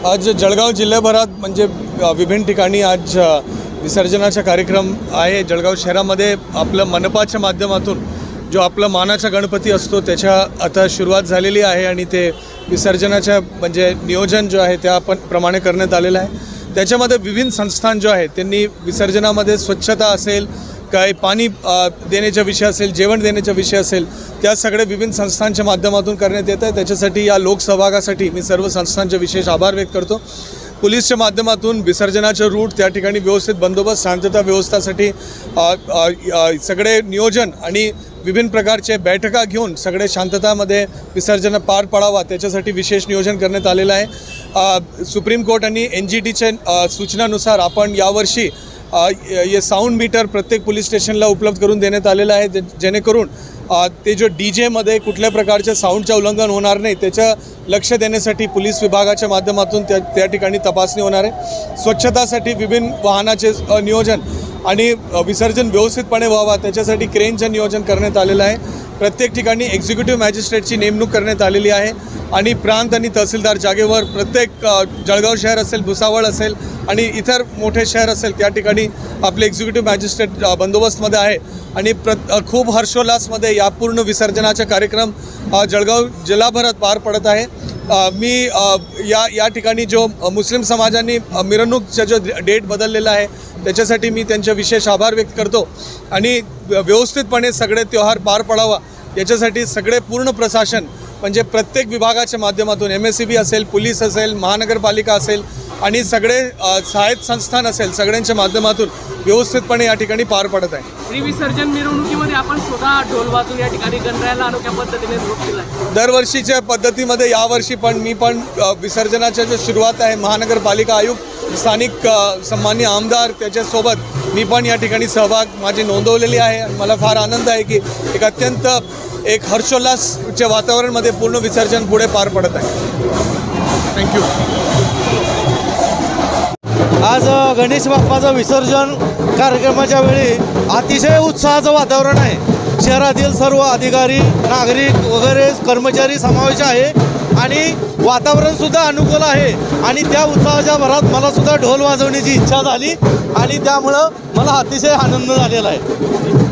आज जळगाव जिल्ह्याभरात म्हणजे विभिन्न ठिकाणी आज विसर्जनाचा कार्यक्रम आहे। जळगाव शहरामध्ये आपलं मनपाच्या माध्यमातून जो आपला मानाचा गणपती असतो त्याच्या आता सुरुवात झालेली आहे आणि ते विसर्जनाच्या म्हणजे नियोजन जो आहे त्या प्रमाणे करण्यात आलेलं आहे। त्याच्यामध्ये विभिन्न संस्थान जो आहे त्यांनी विसर्जनामध्ये स्वच्छता असेल, काय पाणी देण्याचा विषय असेल, जेवण देण्याचा विषय असेल, त्या सगळे विभिन्न संस्थांच्या माध्यमातून करण्यात येत आहे। त्याच्यासाठी या लोकसहभागासाठी मी सर्व संस्थांचे विशेष आभार व्यक्त करतो। पोलीसच्या माध्यमातून विसर्जनाचे रूट त्या ठिकाणी व्यवस्थित बंदोबस्त, शांतता व्यवस्थासाठी सगळे नियोजन आणि विभिन्न प्रकारचे बैठका घेऊन सगळे शांततामध्ये विसर्जन पार पाडावा त्याच्यासाठी विशेष नियोजन करण्यात आलेलं आहे। सुप्रीम कोर्ट आणि NGTच्या सूचनानुसार आपण यावर्षी ये साऊंड मीटर प्रत्येक पोलीस स्टेशनला उपलब्ध करून देण्यात आलेलं आहे, जेणेकरून ते जो DJ मध्ये कुठल्या प्रकारच्या साऊंडचे उल्लंघन होणार नाही त्याच्या लक्ष देण्यासाठी पोलीस विभागाच्या माध्यमातून त्या ठिकाणी तपासणी होणार आहे। स्वच्छतासाठी विभिन्न वाहनाचे नियोजन आणि विसर्जन व्यवस्थितपणे व्हावा त्याच्यासाठी क्रेनचे नियोजन करण्यात आलेलं आहे। प्रत्येक ठिकाणी एक्झिक्युटिव्ह मॅजिस्ट्रेटची नेमणूक करण्यात आलेली आहे आणि प्रांत आणि तहसीलदार जागेवर प्रत्येक जळगाव शहर असेल, भुसावळ असेल आणि इतर मोठे शहर असेल त्या ठिकाणी आपले एक्झिक्युटिव्ह मॅजिस्ट्रेट बंदोबस्तमध्ये आहे आणि खूप हर्षोल्लासमध्ये या पूर्ण विसर्जनाचा कार्यक्रम जळगाव जिल्हाभरात पार पडत आहे। मी या ठिकाणी जो मुस्लिम समाजाने मिरवणूकचा जो डेट बदललेला आहे त्याच्यासाठी मी त्यांचे विशेष आभार व्यक्त करतो आणि व्यवस्थितपणे सगळे त्योहार पार पडावा याच्यासाठी सगळे पूर्ण प्रशासन म्हणजे प्रत्येक विभागाच्या माध्यमातून MSEB असेल, पोलीस असेल, महानगरपालिका असेल आणि सगळे सहाय्यक संस्थान असेल सगळ्यांच्या माध्यमातून व्यवस्थितपणे या ठिकाणी पार पडत आहे। श्री विसर्जन मिरवणुकीमध्ये आपण स्वतः ढोल वाजवून या ठिकाणी गणरायाला अनोख्या पद्धतीने निरोप दिला आहे। दरवर्षीच्या पद्धतीमध्ये यावर्षी पण मी विसर्जनाच्या जो सुरुवात आहे महानगरपालिका आयुक्त, स्थानिक सन्माननीय आमदार त्याच्यासोबत मी पण या ठिकाणी सहभाग माझी नोंदवलेली आहे आणि मला फार आनंद आहे की एक अत्यंत हर्षोल्लासच्या वातावरणामध्ये पूर्ण विसर्जन पुढे पार पडत आहे। थँक्यू। आज गणेश बाप्पाचं विसर्जन कार्यक्रमाच्या वेळी अतिशय उत्साहाचं वातावरण आहे। शहरातील सर्व अधिकारी, नागरिक वगैरे कर्मचारी समावेश आहे आणि वातावरणसुद्धा अनुकूल आहे आणि त्या उत्साहाच्या भरात मलासुद्धा ढोल वाजवण्याची इच्छा झाली आणि त्यामुळं मला अतिशय आनंद झालेला आहे।